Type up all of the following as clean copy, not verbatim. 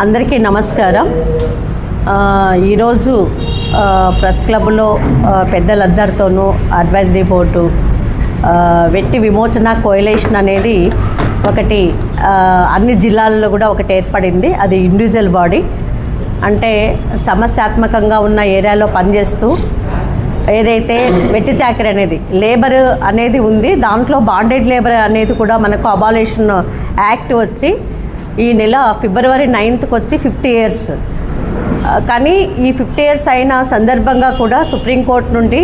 అందరికీ నమస్కారం. ఈరోజు ప్రెస్ క్లబ్లో పెద్దలందరితోనూ అడ్వైజరీ బోర్డు వెట్టి విమోచన కోయలేషన్ అనేది ఒకటి అన్ని జిల్లాల్లో కూడా ఒకటి ఏర్పడింది. అది ఇండివిజువల్ బాడీ, అంటే సమస్యాత్మకంగా ఉన్న ఏరియాలో పనిచేస్తూ ఏదైతే వెట్టి చాకరీ అనేది లేబర్ అనేది ఉంది, దాంట్లో బాండెడ్ లేబర్ అనేది కూడా మనకు అబాలిషన్ యాక్ట్ వచ్చి ఈ నెల ఫిబ్రవరి 9th వచ్చి 50 years. కానీ ఈ 50 years అయిన సందర్భంగా కూడా సుప్రీంకోర్టు నుండి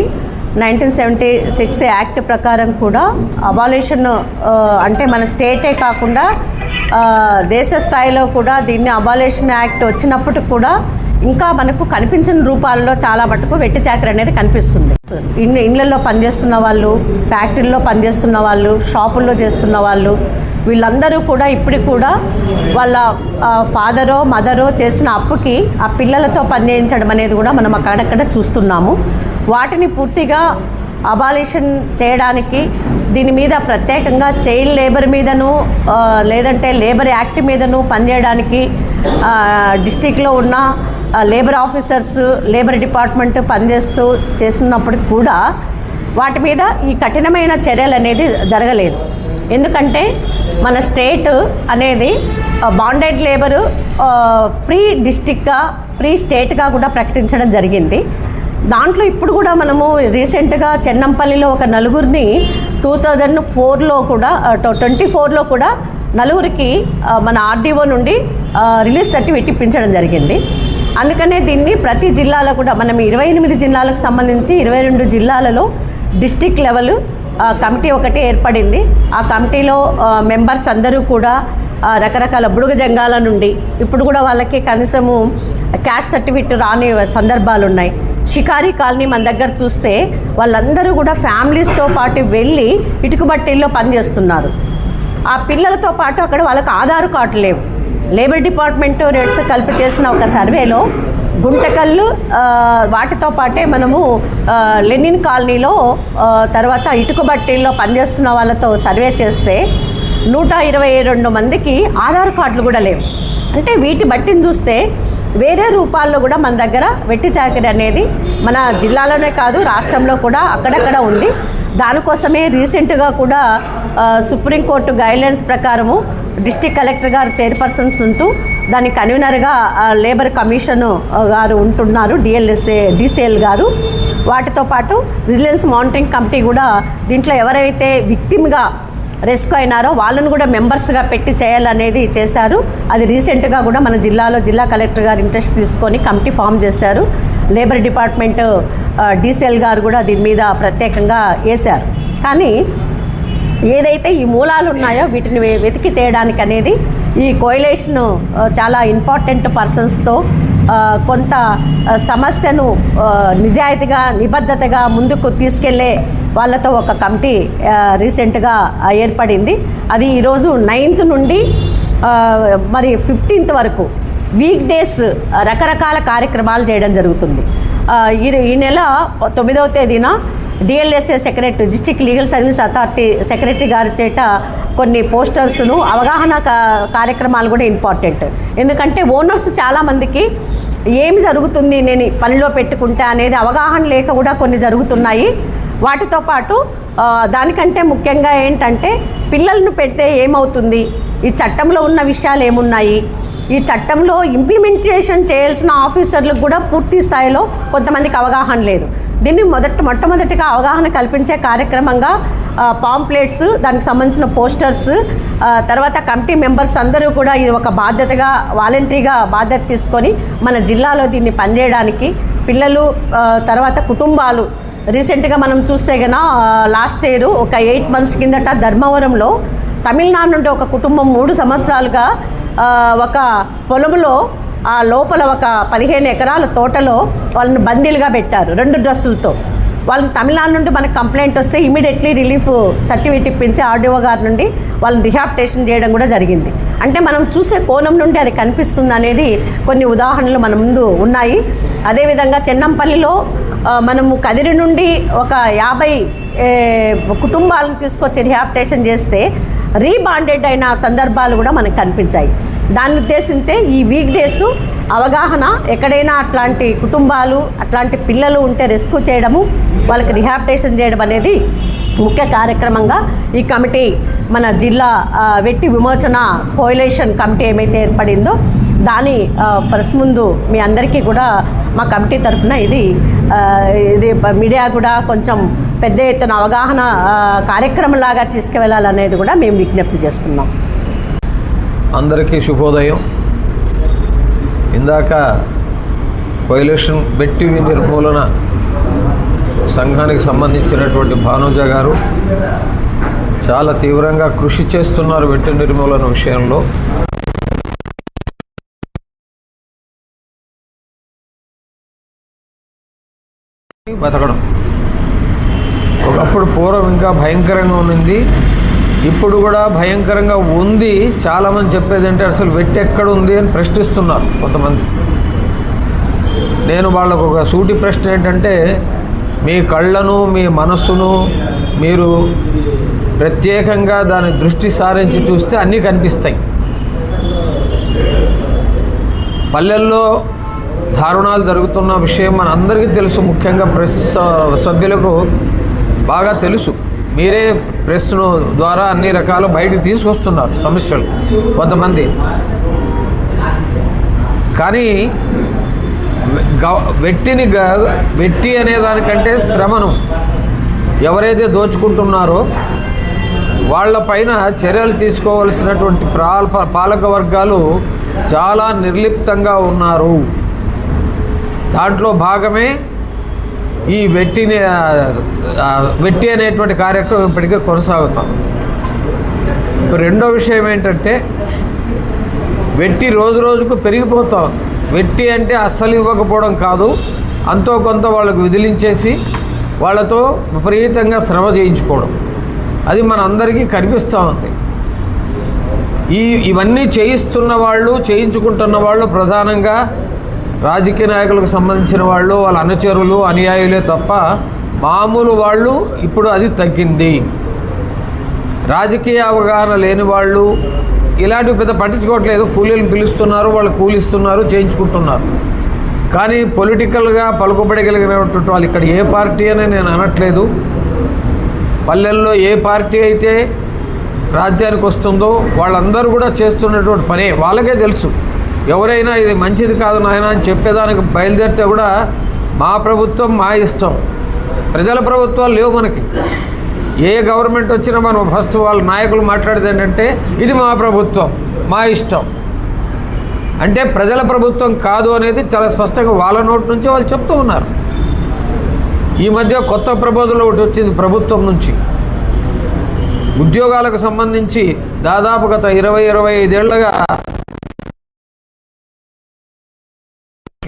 1976 యాక్ట్ ప్రకారం కూడా అబాలిషన్ అంటే మన స్టేటే కాకుండా దేశ స్థాయిలో కూడా దీన్ని అబాలిషన్ యాక్ట్ వచ్చినప్పటికి కూడా ఇంకా మనకు కనిపించిన రూపాల్లో చాలా మటుకు వెట్టి చాకరీ అనేది కనిపిస్తుంది. ఇళ్ళల్లో పనిచేస్తున్న వాళ్ళు, ఫ్యాక్టరీల్లో పనిచేస్తున్న వాళ్ళు, షాపుల్లో చేస్తున్న వాళ్ళు, వీళ్ళందరూ కూడా ఇప్పటికి కూడా వాళ్ళ ఫాదరో మదరో చేసిన అప్పుకి ఆ పిల్లలతో పనిచేయించడం అనేది కూడా మనం అక్కడక్కడ చూస్తున్నాము. వాటిని పూర్తిగా అబాలిషన్ చేయడానికి దీని మీద ప్రత్యేకంగా చైల్డ్ లేబర్ మీదను లేదంటే లేబర్ యాక్ట్ మీదను పనిచేయడానికి డిస్టిక్లో ఉన్న లేబర్ ఆఫీసర్స్, లేబర్ డిపార్ట్మెంట్ పనిచేస్తూ చేస్తున్నప్పటికి కూడా వాటి మీద ఈ కఠినమైన చర్యలు అనేది జరగలేదు. ఎందుకంటే మన స్టేట్ అనేది బాండెడ్ లేబరు ఫ్రీ డిస్టిక్గా, ఫ్రీ స్టేట్గా కూడా ప్రకటించడం జరిగింది. దాంట్లో ఇప్పుడు కూడా మనము రీసెంట్గా చెన్నంపల్లిలో ఒక నలుగురిని 2004లో కూడా 24లో కూడా నలుగురికి మన ఆర్డీఓ నుండి రిలీజ్ సర్టిఫికేట్ ఇప్పించడం జరిగింది. అందుకనే దీన్ని ప్రతి జిల్లాలో కూడా మనం 28 జిల్లాలకు సంబంధించి 22 జిల్లాలలో డిస్టిక్ లెవెల్ కమిటీ ఒకటి ఏర్పడింది. ఆ కమిటీలో మెంబర్స్ అందరూ కూడా రకరకాల బుడుగ జంగాల నుండి ఇప్పుడు కూడా వాళ్ళకి కనీసము క్యాస్ట్ సర్టిఫికేట్ రాని సందర్భాలు ఉన్నాయి. షికారీ కాలనీ మన దగ్గర చూస్తే వాళ్ళందరూ కూడా ఫ్యామిలీస్తో పాటు వెళ్ళి ఇటుకబట్టీల్లో పనిచేస్తున్నారు. ఆ పిల్లలతో పాటు అక్కడ వాళ్ళకి ఆధార్ కార్డు లేవు. లేబర్ డిపార్ట్మెంట్ రెడ్స్ కలిపి చేసిన ఒక సర్వేలో గుంటకల్లు వాటితో పాటే మనము లెనిన్ కాలనీలో తర్వాత ఇటుకబట్టీల్లో పనిచేస్తున్న వాళ్ళతో సర్వే చేస్తే 122 మందికి ఆధార్ కార్డులు కూడా లేవు. అంటే వీటి బట్టిని చూస్తే వేరే రూపాల్లో కూడా మన దగ్గర వెట్టి చాకరీ అనేది మన జిల్లాలోనే కాదు రాష్ట్రంలో కూడా అక్కడక్కడ ఉంది. దానికోసమే రీసెంట్గా కూడా సుప్రీంకోర్టు గైడ్లైన్స్ ప్రకారము డిస్ట్రిక్ట్ కలెక్టర్ గారు చైర్పర్సన్స్ ఉంటూ దాని కన్వీనర్గా లేబర్ కమిషన్ గారు ఉంటున్నారు, DCL గారు. వాటితో పాటు విజిలెన్స్ మానిటరింగ్ కమిటీ కూడా దీంట్లో ఎవరైతే విక్టిమ్గా రెస్క్యూ అయినారో వాళ్ళను కూడా మెంబర్స్గా పెట్టి చేయాలనేది చేశారు. అది రీసెంట్గా కూడా మన జిల్లాలో జిల్లా కలెక్టర్ గారు ఇంట్రెస్ట్ తీసుకొని కమిటీ ఫామ్ చేశారు. లేబర్ డిపార్ట్మెంట్ DCL గారు కూడా దీని మీద ప్రత్యేకంగా వేశారు. కానీ ఏదైతే ఈ మూలాలు ఉన్నాయో వీటిని వెతికి చేయడానికి అనేది ఈ కోయలేషన్ చాలా ఇంపార్టెంట్ పర్సన్స్తో కొంత సమస్యను నిజాయితీగా, నిబద్ధతగా ముందుకు తీసుకెళ్లే వాళ్ళతో ఒక కమిటీ రీసెంట్గా ఏర్పడింది. అది ఈరోజు 9th నుండి మరి 15th వరకు వీక్ డేస్ రకరకాల కార్యక్రమాలు చేయడం జరుగుతుంది. ఈ నెల 9వ తేదీన DLSA secretary, district legal service authority secretary గారి చేత కొన్ని పోస్టర్స్ను అవగాహన కార్యక్రమాలు కూడా ఇంపార్టెంట్. ఎందుకంటే ఓనర్స్ చాలామందికి ఏమి జరుగుతుంది నేను పనిలో పెట్టుకుంటా అనేది అవగాహన లేక కూడా కొన్ని జరుగుతున్నాయి. వాటితో పాటు దానికంటే ముఖ్యంగా ఏంటంటే పిల్లలను పెడితే ఏమవుతుంది, ఈ చట్టంలో ఉన్న విషయాలు ఏమున్నాయి, ఈ చట్టంలో ఇంప్లిమెంటేషన్ చేయాల్సిన ఆఫీసర్లకు కూడా పూర్తి స్థాయిలో కొంతమందికి అవగాహన లేదు. దీన్ని మొట్టమొదటిగా అవగాహన కల్పించే కార్యక్రమంగా పాంప్లెట్స్, దానికి సంబంధించిన పోస్టర్స్, తర్వాత కమిటీ మెంబర్స్ అందరూ కూడా ఇది ఒక బాధ్యతగా వాలంటరీగా బాధ్యత తీసుకొని మన జిల్లాలో దీన్ని పనిచేయడానికి పిల్లలు తర్వాత కుటుంబాలు రీసెంట్గా మనం చూస్తే కన్నా లాస్ట్ ఇయర్ ఒక 8 months కిందట ధర్మవరంలో తమిళనాడు నుండి ఒక కుటుంబం 3 సంవత్సరాలుగా ఒక పొలంలో ఆ లోపల ఒక 15 ఎకరాల తోటలో వాళ్ళని బందీలుగా పెట్టారు 2 డ్రెస్సులతో. వాళ్ళని తమిళనాడు నుండి మనకు కంప్లైంట్ వస్తే ఇమీడియట్లీ రిలీఫ్ సర్టిఫికేట్ ఇప్పించి ఆర్డీఓ గారి నుండి వాళ్ళని రిహాబిటేషన్ చేయడం కూడా జరిగింది. అంటే మనం చూసే కోణం నుండి అది కనిపిస్తుంది అనేది కొన్ని ఉదాహరణలు మన ముందు ఉన్నాయి. అదేవిధంగా చెన్నంపల్లిలో మనము కదిరి నుండి ఒక 50 కుటుంబాలను తీసుకొచ్చి రిహాబిటేషన్ చేస్తే రీబాండెడ్ అయిన సందర్భాలు కూడా మనకు కనిపించాయి. దాన్ని ఉద్దేశించే ఈ వీక్ డేస్ అవగాహన, ఎక్కడైనా అట్లాంటి కుటుంబాలు అట్లాంటి పిల్లలు ఉంటే రెస్క్యూ చేయడము, వాళ్ళకి రిహాబిటేషన్ చేయడం అనేది ముఖ్య కార్యక్రమంగా ఈ కమిటీ మన జిల్లా వెట్టి విమోచన కోయలేషన్ కమిటీ ఏమైతే ఏర్పడిందో దాని ప్రెస్ ముందు మీ అందరికీ కూడా మా కమిటీ తరఫున ఇది మీడియా కూడా కొంచెం పెద్ద ఎత్తున అవగాహన కార్యక్రమంలాగా తీసుకువెళ్ళాలనేది కూడా మేము విజ్ఞప్తి చేస్తున్నాం. అందరికీ శుభోదయం. ఇందాక కోయలేషన్ వెట్టి నిర్మూలన సంఘానికి సంబంధించినటువంటి భానుజ గారు చాలా తీవ్రంగా కృషి చేస్తున్నారు వెట్టి నిర్మూలన విషయంలో. బతకడం ఒకప్పుడు పూర్వం ఇంకా భయంకరంగా ఉన్నింది, ఇప్పుడు కూడా భయంకరంగా ఉంది. చాలామంది చెప్పేది అంటే అసలు వెట్టి ఎక్కడ ఉంది అని ప్రశ్నిస్తున్నారు కొంతమంది. నేను వాళ్ళకు ఒక సూటి ప్రశ్న ఏంటంటే, మీ కళ్ళను మీ మనస్సును మీరు ప్రత్యేకంగా దాని దృష్టి సారించి చూస్తే అన్నీ కనిపిస్తాయి. పల్లెల్లో దారుణాలు జరుగుతున్న విషయం మన అందరికీ తెలుసు, ముఖ్యంగా ప్రెస్ సభ్యులకు బాగా తెలుసు. మీరే ప్రెస్ను ద్వారా అన్ని రకాలు బయటికి తీసుకొస్తున్నారు సమస్యలు కొంతమంది. కానీ వెట్టి అనే దానికంటే శ్రమను ఎవరైతే దోచుకుంటున్నారో వాళ్ళపైన చర్యలు తీసుకోవాల్సినటువంటి పాలక వర్గాలు చాలా నిర్లిప్తంగా ఉన్నారు. దాంట్లో భాగమే ఈ వెట్టి అనేటువంటి కార్యక్రమం ఇప్పటికే కొనసాగుతాం. రెండో విషయం ఏంటంటే, వెట్టి రోజు రోజుకు పెరిగిపోతాం. వెట్టి అంటే అస్సలు ఇవ్వకపోవడం కాదు, అంతో కొంత వాళ్ళకు విదిలించేసి వాళ్ళతో విపరీతంగా శ్రమ చేయించుకోవడం, అది మన అందరికీ కనిపిస్తూ ఉంది. ఇవన్నీ చేయిస్తున్న వాళ్ళు, చేయించుకుంటున్న వాళ్ళు ప్రధానంగా రాజకీయ నాయకులకు సంబంధించిన వాళ్ళు, వాళ్ళ అనుచరులు, అనుయాయులే తప్ప మామూలు వాళ్ళు ఇప్పుడు అది తగ్గింది. రాజకీయ అవగాహన లేని వాళ్ళు ఇలాంటివి పెద్ద పట్టించుకోవట్లేదు. కూలీలను పిలుస్తున్నారు, వాళ్ళు కూలిస్తున్నారు, చేయించుకుంటున్నారు. కానీ పొలిటికల్గా పలుకుబడగలిగినటువంటి వాళ్ళు ఇక్కడ ఏ పార్టీ అని నేను అనట్లేదు. పల్లెల్లో ఏ పార్టీ అయితే రాజ్యానికి వస్తుందో వాళ్ళందరూ కూడా చేస్తున్నటువంటి పనే వాళ్ళకే తెలుసు. ఎవరైనా ఇది మంచిది కాదు నాయన అని చెప్పేదానికి బయలుదేరితే కూడా మా ప్రభుత్వం మా ఇష్టం. ప్రజల ప్రభుత్వాలు లేవు మనకి. ఏ గవర్నమెంట్ వచ్చినా మనం ఫస్ట్ వాళ్ళ నాయకులు మాట్లాడేది ఏంటంటే ఇది మా ప్రభుత్వం, మా ఇష్టం. అంటే ప్రజల ప్రభుత్వం కాదు అనేది చాలా స్పష్టంగా వాళ్ళ నోటి నుంచి వాళ్ళు చెప్తూ ఉన్నారు. ఈ మధ్య కొత్త ప్రబోధనలు ఒకటి వచ్చింది ప్రభుత్వం నుంచి. ఉద్యోగాలకు సంబంధించి దాదాపు గత 20-25 ఏళ్లుగా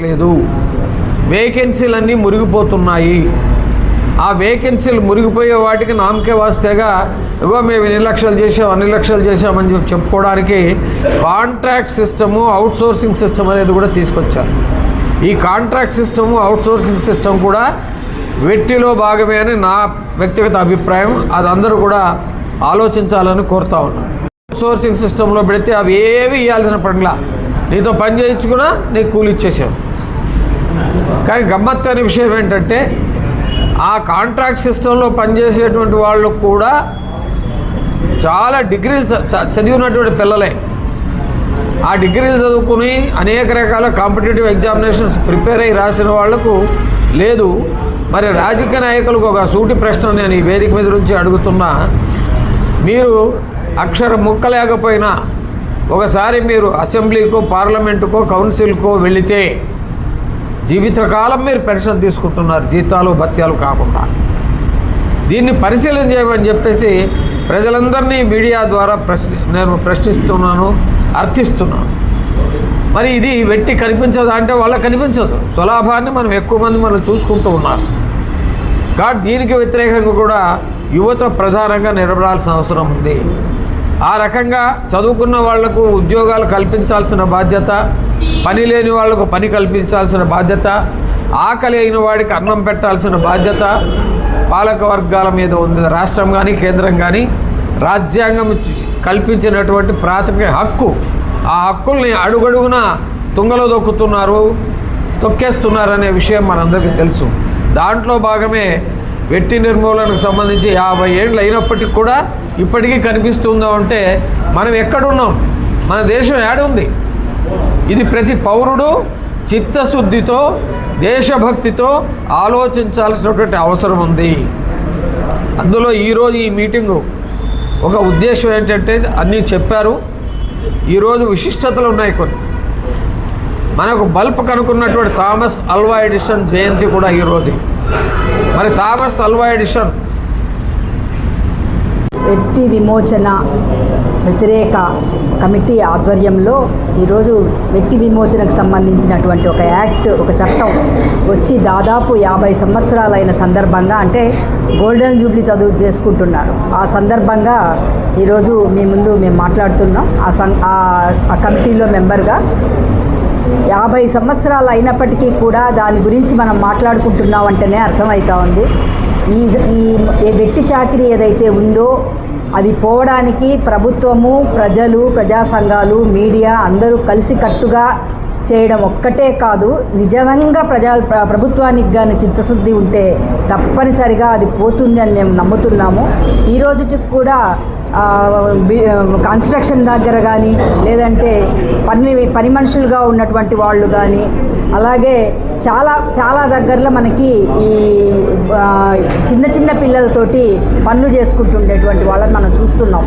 లేదు, వేకెన్సీలన్నీ మురిగిపోతున్నాయి. ఆ వేకెన్సీలు మురిగిపోయే వాటికి నామకే వాస్తేగా ఇగో మేము ఎన్ని లక్షలు చేసాం అన్ని లక్షలు చేసామని చెప్పుకోవడానికి కాంట్రాక్ట్ సిస్టము, అవుట్సోర్సింగ్ సిస్టమ్ అనేది కూడా తీసుకొచ్చారు. ఈ కాంట్రాక్ట్ సిస్టము, అవుట్సోర్సింగ్ సిస్టమ్ కూడా వెట్టిలో భాగమే అని నా వ్యక్తిగత అభిప్రాయం. అది అందరూ కూడా ఆలోచించాలని కోరుతా ఉన్నాను. అవుట్సోర్సింగ్ సిస్టంలో పెడితే అవి ఏవి ఇవ్వాల్సిన పనిలా, నీతో పని చేయించుకున్నా నీకు కూలి ఇచ్చేసావు. కానీ గమ్మత్తు అనే విషయం ఏంటంటే, ఆ కాంట్రాక్ట్ సిస్టంలో పనిచేసేటువంటి వాళ్ళు కూడా చాలా డిగ్రీలు చదివినటువంటి పిల్లలే. ఆ డిగ్రీలు చదువుకుని అనేక రకాల కాంపిటేటివ్ ఎగ్జామినేషన్స్ ప్రిపేర్ అయ్యి రాసిన వాళ్లకు లేదు. మరి రాజకీయ నాయకులకు ఒక సూటి ప్రశ్న నేను ఈ వేదిక మీద నుంచి అడుగుతున్నా. మీరు అక్షరం ముక్కలేకపోయినా ఒకసారి మీరు అసెంబ్లీకో, పార్లమెంటుకో, కౌన్సిల్కో వెళితే జీవితకాలం మీరు పెన్షన్ తీసుకుంటున్నారు, జీతాలు భత్యాలు కాకుండా. దీన్ని పరిశీలన చేయమని చెప్పేసి ప్రజలందరినీ మీడియా ద్వారా నేను ప్రశ్నిస్తున్నాను, అర్థిస్తున్నాను. మరి ఇది వెట్టి కనిపించదా అంటే వాళ్ళకి కనిపించదు. స్వలాభాన్ని మనం ఎక్కువ మంది మనం చూసుకుంటూ ఉన్నారు. కాబట్టి దీనికి వ్యతిరేకంగా కూడా యువత ప్రధానంగా నిలబడాల్సిన అవసరం ఉంది. ఆ రకంగా చదువుకున్న వాళ్లకు ఉద్యోగాలు కల్పించాల్సిన బాధ్యత, పని లేని వాళ్లకు పని కల్పించాల్సిన బాధ్యత, ఆకలి అయిన వాడికి అన్నం పెట్టాల్సిన బాధ్యత పాలక వర్గాల మీద ఉంది. రాష్ట్రం కానీ కేంద్రం కానీ రాజ్యాంగం కల్పించినటువంటి ప్రాథమిక హక్కు ఆ హక్కుల్ని అడుగడుగున తుంగలో తొక్కేస్తున్నారనే విషయం మనందరికీ తెలుసు. దాంట్లో భాగమే వెట్టి నిర్మూలనకు సంబంధించి 50 ఏళ్ళు అయినప్పటికీ కూడా ఇప్పటికీ కనిపిస్తుందో అంటే మనం ఎక్కడున్నాం, మన దేశం ఏడుంది? ఇది ప్రతి పౌరుడు చిత్తశుద్ధితో దేశభక్తితో ఆలోచించాల్సినటువంటి అవసరం ఉంది. అందులో ఈరోజు ఈ మీటింగు ఒక ఉద్దేశం ఏంటంటే అన్నీ చెప్పారు. ఈరోజు విశిష్టతలు ఉన్నాయి కొన్ని. మనకు బల్బ్ కనుక్కున్నటువంటి థామస్ అల్వా ఎడిసన్ జయంతి కూడా ఈరోజు. మరి థామస్ అల్వా ఎడిసన్ వెట్టి విమోచన వ్యతిరేక కమిటీ ఆధ్వర్యంలో ఈరోజు వెట్టి విమోచనకు సంబంధించినటువంటి ఒక యాక్ట్, ఒక చట్టం వచ్చి దాదాపు 50 సంవత్సరాలైన సందర్భంగా, అంటే గోల్డెన్ జూబ్లీ చేసుకుంటున్నారు. ఆ సందర్భంగా ఈరోజు మీ ముందు మేము మాట్లాడుతున్నాం. ఆ కమిటీలో మెంబర్గా 50 సంవత్సరాలు అయినప్పటికీ కూడా దాని గురించి మనం మాట్లాడుకుంటున్నాం అంటేనే అర్థమవుతా ఉంది. ఈ వెట్టి చాకిరీ ఏదైతే ఉందో అది పోవడానికి ప్రభుత్వము, ప్రజలు, ప్రజా సంఘాలు, మీడియా అందరూ కలిసికట్టుగా చేయడం ఒక్కటే కాదు, నిజంగా ప్రభుత్వానికి కానీ చిత్తశుద్ధి ఉంటే తప్పనిసరిగా అది పోతుంది అని మేము నమ్ముతున్నాము. ఈ రోజుకి కూడా కన్స్ట్రక్షన్ దగ్గర కానీ, లేదంటే పని మనుషులుగా ఉన్నటువంటి వాళ్ళు కానీ, అలాగే చాలా దగ్గరలో మనకి ఈ చిన్న పిల్లలతోటి పనులు చేసుకుంటుండేటువంటి వాళ్ళని మనం చూస్తున్నాం.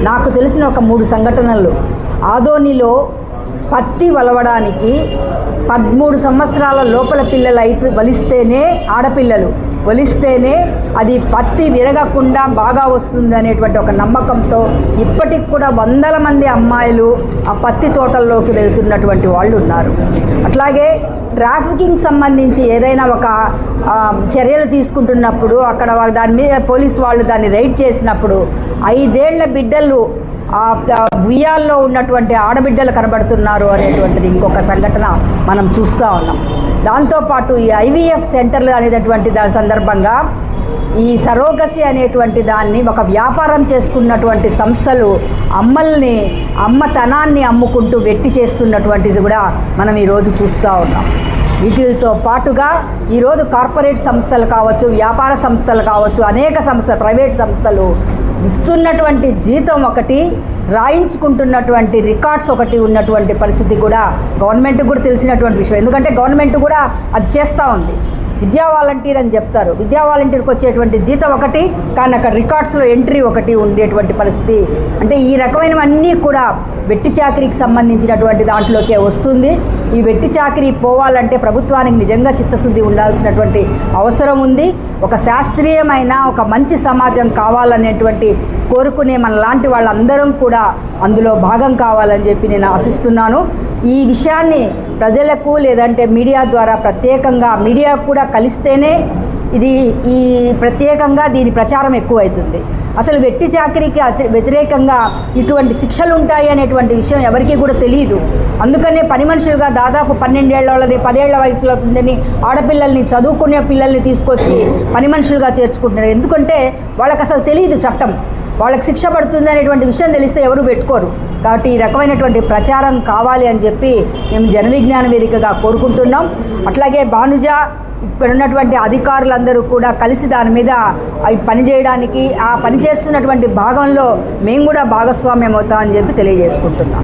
నాకు తెలిసిన ఒక 3 సంఘటనలు. ఆదోనిలో పత్తి వలవడానికి 13 సంవత్సరాల లోపల పిల్లలు వలిస్తేనే, ఆడపిల్లలు వలిస్తేనే అది పత్తి విరగకుండా బాగా వస్తుంది అనేటువంటి ఒక నమ్మకంతో ఇప్పటికి కూడా వందల మంది అమ్మాయిలు ఆ పత్తి తోటల్లోకి వెళ్తున్నటువంటి వాళ్ళు ఉన్నారు. అట్లాగే ట్రాఫికింగ్ సంబంధించి ఏదైనా ఒక చర్యలు తీసుకుంటున్నప్పుడు అక్కడ దాని మీద పోలీసు వాళ్ళు దాన్ని రైడ్ చేసినప్పుడు 5 ఏళ్ల బిడ్డలు ఉయ్యాల్లో ఉన్నటువంటి ఆడబిడ్డలు కనబడుతున్నారు అనేటువంటిది ఇంకొక సంఘటన మనం చూస్తూ ఉన్నాం. దాంతోపాటు ఈ IVF సెంటర్లు అనేటటువంటి దాని సందర్భంగా ఈ సరోగసి అనేటువంటి దాన్ని ఒక వ్యాపారం చేసుకున్నటువంటి సంస్థలు అమ్మతనాన్ని అమ్ముకుంటూ వెట్టి చేస్తున్నటువంటిది కూడా మనం ఈరోజు చూస్తూ ఉన్నాం. వీటితో పాటుగా ఈరోజు కార్పొరేట్ సంస్థలు కావచ్చు, వ్యాపార సంస్థలు కావచ్చు, అనేక ప్రైవేట్ సంస్థలు ఇస్తున్నటువంటి జీతం ఒకటి, రాయించుకుంటున్నటువంటి రికార్డ్స్ ఒకటి ఉన్నటువంటి పరిస్థితి కూడా గవర్నమెంట్కి కూడా తెలిసినటువంటి విషయం. ఎందుకంటే గవర్నమెంట్ కూడా అది చేస్తూ ఉంది. విద్యా వాలంటీర్ అని చెప్తారు. విద్యా వాలంటీర్కి వచ్చేటువంటి జీతం ఒకటి, కానీ అక్కడ రికార్డ్స్లో ఎంట్రీ ఒకటి ఉండేటువంటి పరిస్థితి. అంటే ఈ రకమైనవన్నీ కూడా వెట్టి చాకిరీకి సంబంధించినటువంటి దాంట్లోకే వస్తుంది. ఈ వెట్టి చాకిరీ పోవాలంటే ప్రభుత్వానికి నిజంగా చిత్తశుద్ధి ఉండాల్సినటువంటి అవసరం ఉంది. ఒక శాస్త్రీయమైన ఒక మంచి సమాజం కావాలనేటువంటి కోరుకునే మన లాంటి వాళ్ళందరం కూడా అందులో భాగం కావాలని చెప్పి నేను ఆశిస్తున్నాను. ఈ విషయాన్ని ప్రజలకు లేదంటే మీడియా ద్వారా ప్రత్యేకంగా మీడియా కూడా కలిస్తేనే ఈ ప్రత్యేకంగా దీని ప్రచారం ఎక్కువవుతుంది. అసలు వెట్టి చాకిరీకి వ్యతిరేకంగా ఇటువంటి శిక్షలు ఉంటాయి అనేటువంటి విషయం ఎవరికీ కూడా తెలియదు. అందుకనే పని మనుషులుగా దాదాపు 12 ఏళ్ల వాళ్ళని, 10 ఏళ్ల వయసులో ఉందని ఆడపిల్లల్ని, చదువుకునే పిల్లల్ని తీసుకొచ్చి పని మనుషులుగా చేర్చుకుంటున్నారు. ఎందుకంటే వాళ్ళకి అసలు తెలియదు చట్టం, వాళ్ళకి శిక్ష పడుతుంది అనేటువంటి విషయం తెలిస్తే ఎవరు పెట్టుకోరు. కాబట్టి ఈ రకమైనటువంటి ప్రచారం కావాలి అని చెప్పి మేము జనవిజ్ఞాన వేదికగా కోరుకుంటున్నాం. అట్లాగే భానుజ, ఇక్కడ ఉన్నటువంటి అధికారులందరూ కూడా కలిసి దాని మీద పనిచేయడానికి, ఆ పనిచేస్తున్నటువంటి భాగంలో మేము కూడా భాగస్వామ్యం అవుతామని చెప్పి తెలియజేసుకుంటున్నాం.